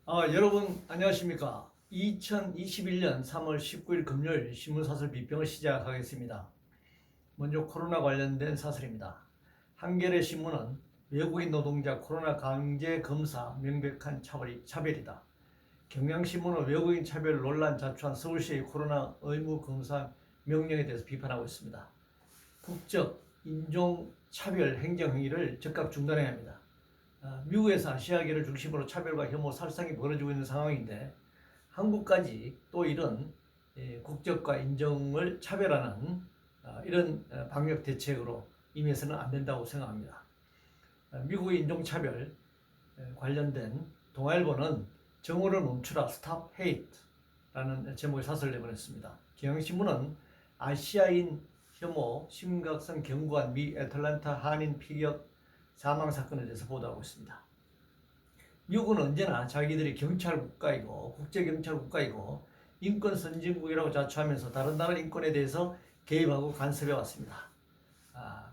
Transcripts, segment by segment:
여러분 안녕하십니까? 2021년 3월 19일 금요일 신문사설 비평을 시작하겠습니다. 먼저 코로나 관련된 사설입니다. 한겨레 신문은 외국인 노동자 코로나 강제 검사 명백한 차별이다. 경향신문은 외국인 차별 논란 자초한 서울시의 코로나 의무 검사 명령에 대해서 비판하고 있습니다. 국적, 인종 차별 행정행위를 즉각 중단해야 합니다. 미국에서 아시아계를 중심으로 차별과 혐오, 살상이 벌어지고 있는 상황인데 한국까지 또 이런 국적과 인종을 차별하는 이런 방역 대책으로 임해서는 안 된다고 생각합니다. 미국의 인종차별 관련된 동아일보는 정오를 멈추라 Stop Hate라는 제목의 사설을 내보냈습니다. 경향신문은 아시아인 혐오 심각성 경고한 미 애틀랜타 한인 피격 사망 사건에 대해서 보도하고 있습니다. 미국은 언제나 자기들이 경찰 국가이고 국제경찰 국가이고 인권 선진국이라고 자처하면서 다른 나라 인권에 대해서 개입하고 간섭해 왔습니다.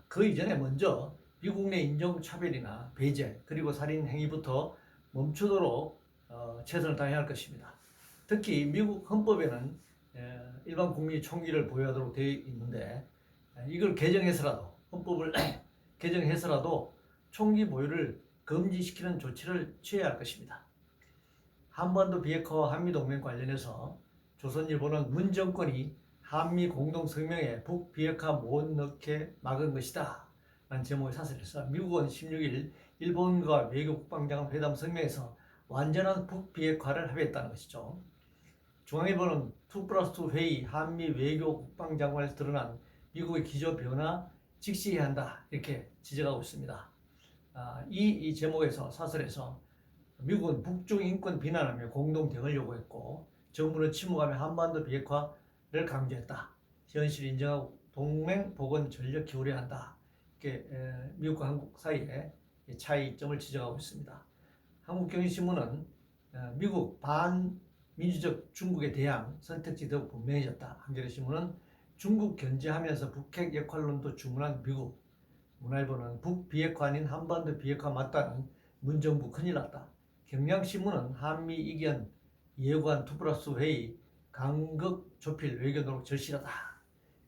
그 이전에 먼저 미국 내 인종차별이나 배제 그리고 살인 행위부터 멈추도록 최선을 다해야 할 것입니다. 특히 미국 헌법에는 일반 국민이 총기를 보유하도록 되어 있는데 이걸 개정해서라도 헌법을 개정해서라도 총기 보유를 금지시키는 조치를 취해야 할 것입니다. 한반도 비핵화와 한미동맹 관련해서 조선일보는 문 정권이 한미 공동성명에 북비핵화 못 넣게 막은 것이다 라는 제목의 사설에서 미국은 16일 일본과 외교 국방장관 회담 성명에서 완전한 북비핵화를 합의했다는 것이죠. 중앙일보는 2+2 회의 한미 외교 국방장관에서 드러난 미국의 기조 변화 직시해야 한다 이렇게 지적하고 있습니다. 이 제목에서 사설에서 미국은 북중 인권 비난하며 공동 대응을 요구했고 정부는 침묵하며 한반도 비핵화를 강조했다. 현실 인정하고 동맹 복원 전력 기울여야 한다. 이렇게 미국과 한국 사이에 차이점을 지적하고 있습니다. 한국경제신문은 미국 반민주적 중국에 대한 선택지 더욱 분명해졌다. 한겨레신문은 중국 견제하면서 북핵 역할론도 주문한 미국. 문화일보는 북비핵화 아닌 한반도 비핵화 맞다는 문정부 큰일 났다. 경향신문은 한미 이견 예고한 2+2 회의 간극 좁힐 외교 노력 절실하다.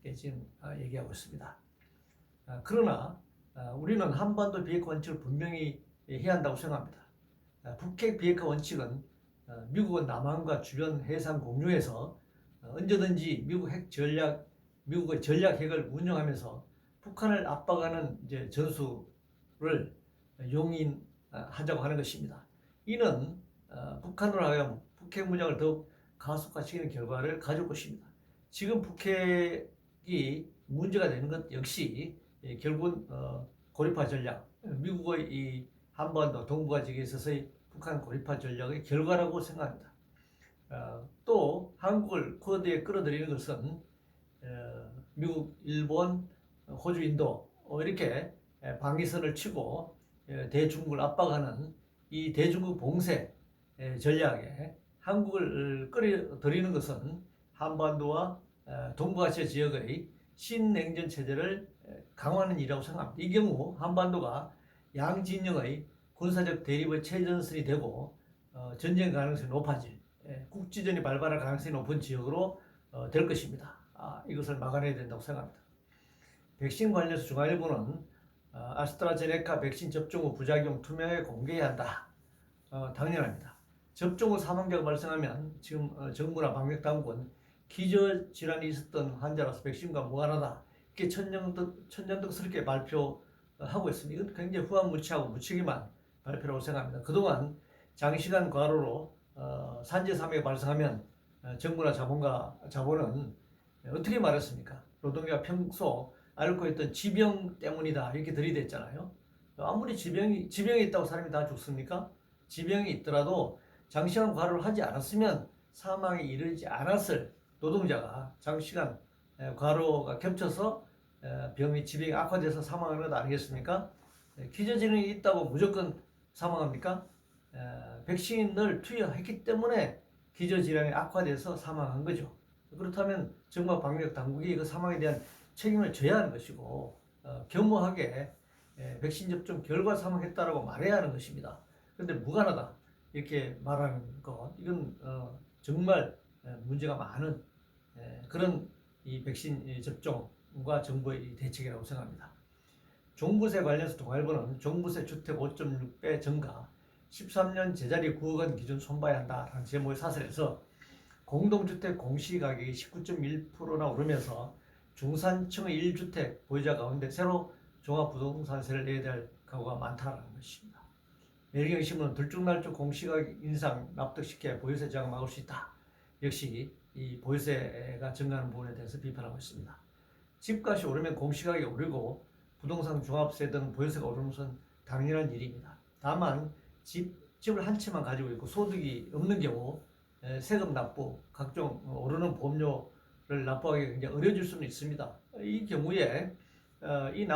이렇게 지금 얘기하고 있습니다. 그러나 우리는 한반도 비핵화 원칙을 분명히 해야 한다고 생각합니다. 북핵 비핵화 원칙은 미국은 남한과 주변 해상 공유에서 언제든지 미국의 전략 핵을 운영하면서 북한을 압박하는 전술을 용인하자고 하는 것입니다. 이는 북한으로 하여금 북핵 무장을 더욱 가속화시키는 결과를 가져올 것입니다. 지금 북핵이 문제가 되는 것 역시 결국은 고립화 전략, 미국의 이 한반도 동북아 지역에 있어서의 북한 고립화 전략의 결과라고 생각합니다. 또 한국을 쿼드에 끌어들이는 것은 미국, 일본, 호주, 인도 이렇게 방위선을 치고 대중국을 압박하는 이 대중국 봉쇄 전략에 한국을 끌어들이는 것은 한반도와 동북아시아 지역의 신냉전 체제를 강화하는 일이라고 생각합니다. 이 경우 한반도가 양진영의 군사적 대립의 최전선이 되고 전쟁 가능성이 높아질 국지전이 발발할 가능성이 높은 지역으로 될 것입니다. 이것을 막아내야 된다고 생각합니다. 백신 관련해서 중앙일보는 아스트라제네카 백신 접종 후 부작용 투명하게 공개해야 한다. 당연합니다. 접종 후 사망자가 발생하면 지금 정부나 방역당국은 기저질환이 있었던 환자라서 백신과 무관하다. 이렇게 천연덕스럽게 발표하고 있습니다. 이건 굉장히 후한무치하고 무책임한 발표라고 생각합니다. 그동안 장시간 과로로 산재사망이 발생하면 정부나 자본은 어떻게 말했습니까? 노동자가 평소 앓고 있던 지병 때문이다 이렇게 들이댔잖아요. 아무리 지병이 있다고 사람이 다 죽습니까? 지병이 있더라도 장시간 과로를 하지 않았으면 사망에 이르지 않았을 노동자가 장시간 과로가 겹쳐서 지병이 악화돼서 사망하는 것 아니겠습니까? 기저질환이 있다고 무조건 사망합니까? 백신을 투여했기 때문에 기저질환이 악화돼서 사망한 거죠. 그렇다면 정부 방역 당국이 그 사망에 대한 책임을 져야 하는 것이고 겸허하게 백신 접종 결과 사망했다라고 말해야 하는 것입니다. 그런데 무관하다. 이렇게 말하는 것, 이건 정말 문제가 많은 그런 이 백신 접종과 정부의 대책이라고 생각합니다. 종부세 관련해서 동아일보는 종부세 주택 5.6배 증가, 13년 제자리 9억 원 기준 손봐야 한다라는 제목의 사설에서 공동주택 공시가격이 19.1%나 오르면서 중산층의 1주택 보유자 가운데 새로 종합부동산세를 내야 될 가구가 많다는 것입니다. 매일경신문은 들쭉날쭉 공시가격 인상 납득시켜 보유세 저항 막을 수 있다. 역시 이 보유세가 증가하는 부분에 대해서 비판하고 있습니다. 집값이 오르면 공시가격이 오르고 부동산 종합세 등 보유세가 오르는 것은 당연한 일입니다. 다만 집을 한 채만 가지고 있고 소득이 없는 경우 세금 납부, 각종 오르는 보험료를 납부하기 굉장히 어려워질 수는 있습니다. 이 경우에 이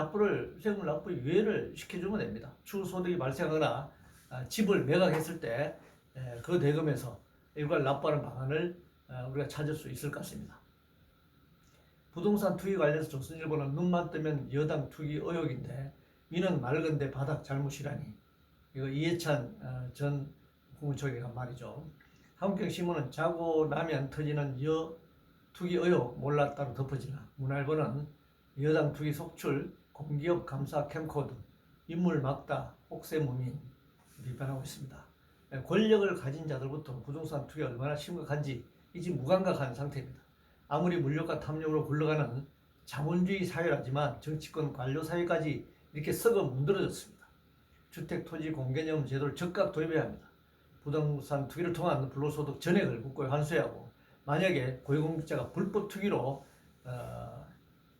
세금 납부 유예를 시켜주면 됩니다. 추후 소득이 발생하거나 집을 매각했을 때 그 대금에서 일괄 납부하는 방안을 우리가 찾을 수 있을 것 같습니다. 부동산 투기 관련해서 조선일보는 눈만 뜨면 여당 투기 의혹인데 이는 맑은데 바닥 잘못이라니. 이거 이해찬 전 국무총리가 한 말이죠. 한국경신문은 자고 나면 터지는 투기 의혹 몰랐다로 덮어지나. 문화일보는 여당 투기 속출, 공기업 감사 캠코더, 인물 막다, 혹세무민 비판하고 있습니다. 권력을 가진 자들부터 부동산 투기가 얼마나 심각한지 이제 무감각한 상태입니다. 아무리 물욕과 탐욕으로 굴러가는 자본주의 사회라지만 정치권 관료 사회까지 이렇게 썩어 문드러졌습니다. 주택 토지 공개념 제도를 적극 도입해야 합니다. 부동산 투기를 통한 불로소득 전액을 국고에 환수하고 만약에 고위공직자가 불법 투기로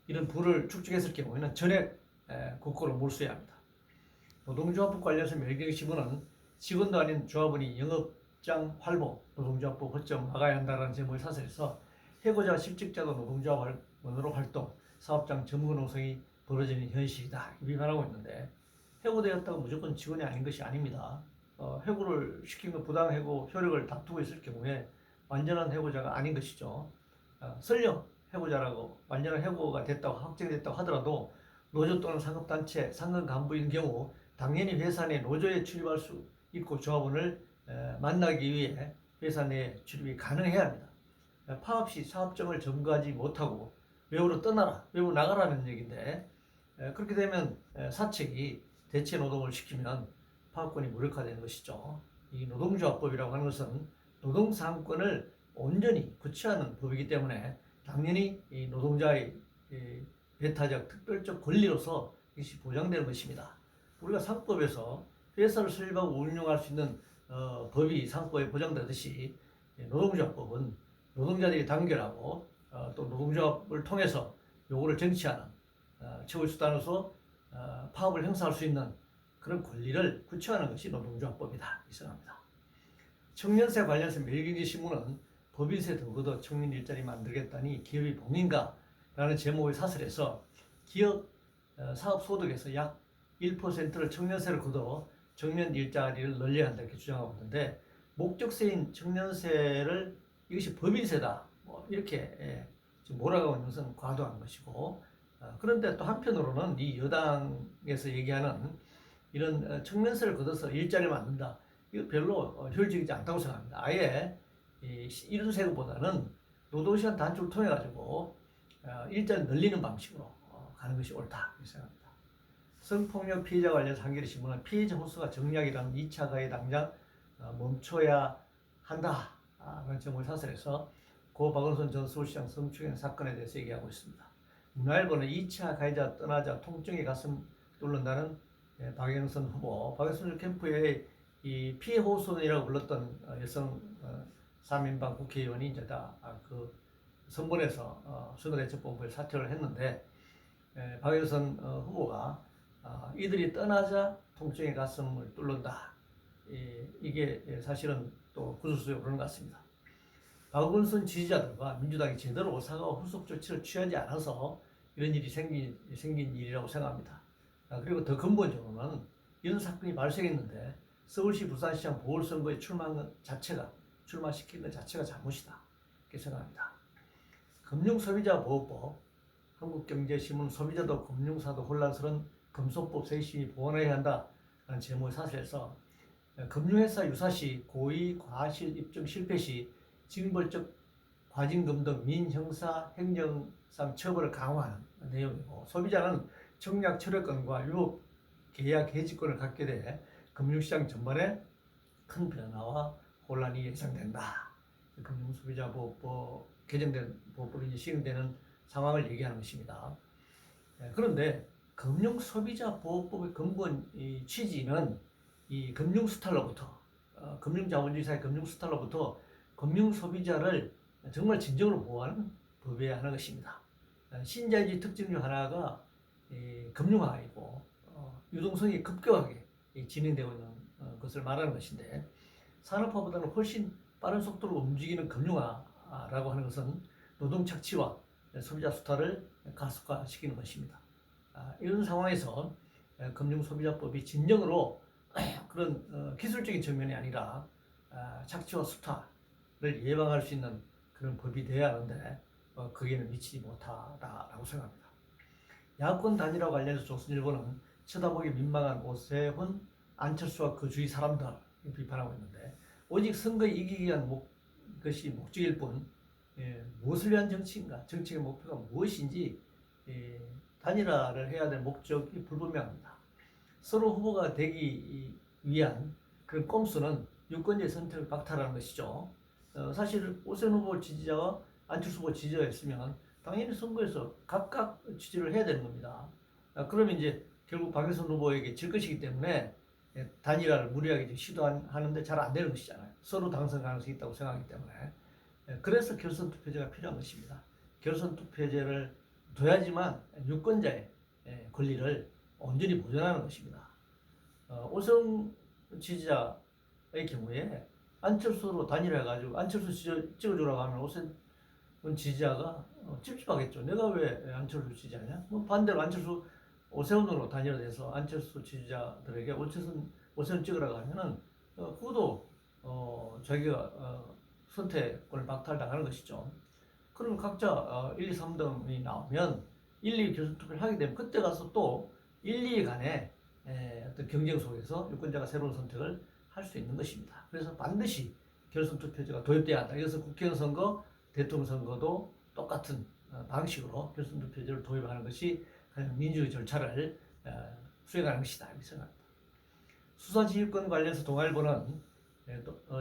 이런 부를 축적했을 경우에는 전액 국고로 몰수해야 합니다. 노동조합법 관련해서 매일경신문은 직원도 아닌 조합원이 영업장 활보, 노동조합법 허점 막아야 한다는 제목의 사설에서 해고자 실직자도 노동조합원으로 활동, 사업장 점거 노성이 벌어지는 현실이다 비판하고 있는데 해고되었다고 무조건 직원이 아닌 것이 아닙니다. 해고를 시킨 것 부당 해고 효력을 다투고 있을 경우에 완전한 해고자가 아닌 것이죠. 설령 해고자라고 완전한 해고가 됐다고 확정됐다고 하더라도 노조 또는 상급단체, 상급 간부인 경우 당연히 회사 내 노조에 출입할 수 있고 조합원을 만나기 위해 회사 내 출입이 가능해야 합니다. 파업 시 사업장을 점거하지 못하고 외부로 떠나라, 외부 나가라는 얘기인데 그렇게 되면 사측이 대체 노동을 시키면 파업권이 무력화되는 것이죠. 이 노동조합법이라고 하는 것은 노동상권을 온전히 구취하는 법이기 때문에 당연히 이 노동자의 배타적 특별적 권리로서 이것이 보장되는 것입니다. 우리가 상법에서 회사를 설립하고 운영할 수 있는 법이 상법에 보장되듯이 노동조합법은 노동자들이 단결하고 또 노동조합을 통해서 요구를 쟁취하는 최고의 수단으로서 파업을 행사할 수 있는 그런 권리를 구체화하는 것이 노동조합법이다 이 생각합니다. 청년세 관련해서 매일경제신문은 법인세 더 걷어 청년 일자리 만들겠다니 기업이 봉인가? 라는 제목의 사설에서 기업 사업 소득에서 약 1%를 청년세를 걷어 청년 일자리를 늘려야 한다 이렇게 주장하고 있는데 목적세인 청년세를 이것이 법인세다 이렇게 지금 몰아가고 있는 것은 과도한 것이고 그런데 또 한편으로는 이 여당에서 얘기하는 이런 청년세를 걷어서 일자리를 만든다 이거 별로 효율적이지 않다고 생각합니다. 아예 이런 세금보다는 노동시간 단축을 통해 가지고 일자리 늘리는 방식으로 가는 것이 옳다 이렇게 생각합니다. 성폭력 피해자 관련해서 한겨레신문은 피해자 호소가 정략이라는 2차 가해 당장 멈춰야 한다 라는 제목을 사설해서 고 박원순 전 서울시장 성추행 사건에 대해서 얘기하고 있습니다. 문화일보는 2차 가해자 떠나자 통증의 가슴 뚫는다는 박영선 후보, 박영선 캠프의 이 피해 호소인이라고 불렀던 여성 3인방 국회의원이 이제 다 그 선본에서 선거대책본부에 사퇴를 했는데 박영선 후보가 이들이 떠나자 통증의 가슴을 뚫는다. 이게 사실은 또 구설수에 오르는 것 같습니다. 박원순 지지자들과 민주당이 제대로 사과와 후속 조치를 취하지 않아서 이런 일이 생긴 일이라고 생각합니다. 그리고 더 근본적으로는 이런 사건이 발생했는데 서울시 부산시장 보궐선거에 출마시킨 것 자체가 잘못이다 이렇게 생각합니다. 금융소비자보호법, 한국경제신문 소비자도 금융사도 혼란스러운 금소법 세심히 보완해야 한다는 제목의 사설에서 금융회사 유사시 고의 과실 입증 실패 시 징벌적 과징금 등 민형사 행정상 처벌을 강화하는 내용이고, 소비자는 청약 철회권과 유업 계약 해지권을 갖게 돼 금융시장 전반에 큰 변화와 혼란이 예상된다. 금융소비자보호법 개정된 보호법이 시행되는 상황을 얘기하는 것입니다. 그런데 금융소비자보호법의 근본 취지는 이 금융수탈로부터, 금융자본주의 금융수탈로부터 금융소비자를 정말 진정으로 보호하는 법이어야 하는 것입니다. 신자유주의 특징 중 하나가 금융화이고, 유동성이 급격하게 진행되고 있는 것을 말하는 것인데, 산업화보다는 훨씬 빠른 속도로 움직이는 금융화라고 하는 것은 노동 착취와 소비자 수탈을 가속화시키는 것입니다. 이런 상황에서 금융소비자법이 진정으로 그런 기술적인 측면이 아니라 착취와 수탈을 예방할 수 있는 그런 법이 되어야 하는데 거기에는 미치지 못하다라고 생각합니다. 야권 단일화 관련해서 조선일보는 쳐다보기 민망한 오세훈, 안철수와 그 주위 사람들 비판하고 있는데, 오직 선거 이기기 위한 것이 목적일 뿐 무엇을 위한 정치인가, 정책의 목표가 무엇인지 단일화를 해야 될 목적이 불분명합니다. 서로 후보가 되기 위한 그런 꼼수는 유권자의 선택을 박탈하는 것이죠. 사실 오세훈 후보 지지자와 안철수 후보 지지자가 있으면 당연히 선거에서 각각 지지를 해야 되는 겁니다. 그러면 이제 결국 박영선 후보에게 질 것이기 때문에 단일화를 무리하게 시도하는데 잘 안 되는 것이잖아요. 서로 당선 가능성이 있다고 생각하기 때문에. 그래서 결선 투표제가 필요한 것입니다. 결선 투표제를 둬야지만 유권자의 권리를 온전히 보존하는 것입니다. 오세훈 지지자의 경우에 안철수로 단일화해가지고 안철수 찍어주라고 하면 오세훈 지지자가 찝찝하겠죠. 내가 왜 안철수 지지하냐? 반대로 오세훈으로 단일화돼서 안철수 지지자들에게 오세훈 찍으라고 하면은 그것도 자기가 선택권을 박탈당하는 것이죠. 그러면 각자 1, 2, 3등이 나오면 1, 2 결선 투표를 하게 되면 그때 가서 또 1, 2 간의 어떤 경쟁 속에서 유권자가 새로운 선택을 할 수 있는 것입니다. 그래서 반드시 결선 투표제가 도입돼야 한다. 그래서 국회의원 선거, 대통령 선거도 똑같은 방식으로 결선 투표제를 도입하는 것이 가장 민주의 절차를 수행하는 것이다, 이렇게 생각합니다. 수사지휘권 관련해서 동아일보는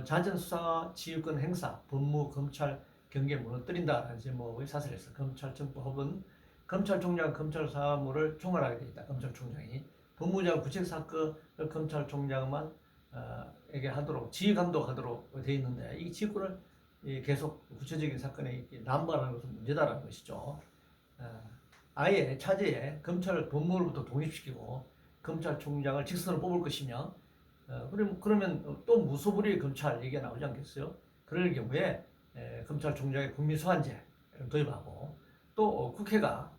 잦은 수사지휘권 행사, 법무, 검찰, 경계 무너뜨린다라는 제목의 사설에서 검찰청법은 검찰총장 검찰 사무를 총괄하게 되어 있다. 검찰총장이 법무장 구책사건을 검찰총장만 에게 하도록 지휘 감독하도록 되어 있는데, 이 지휘권을 계속 구체적인 사건에 남발하는 것은 문제다라는 것이죠. 아예 차제에 검찰 법무부로부터 독립시키고 검찰총장을 직선으로 뽑을 것이며, 그러면 또 무소불위의 검찰 얘기가 나오지 않겠어요? 그럴 경우에 검찰총장의 국민소환제를 도입하고, 또 국회가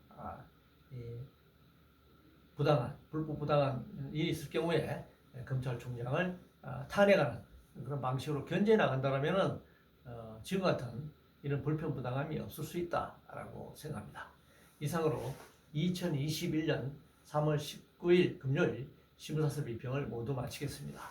불법 부당한 일이 있을 경우에 검찰총장을 탄핵하는 그런 방식으로 견제해 나간다면은 지금 같은 이런 불편부당함이 없을 수 있다라고 생각합니다. 이상으로 2021년 3월 19일 금요일 신문사설 비평을 모두 마치겠습니다.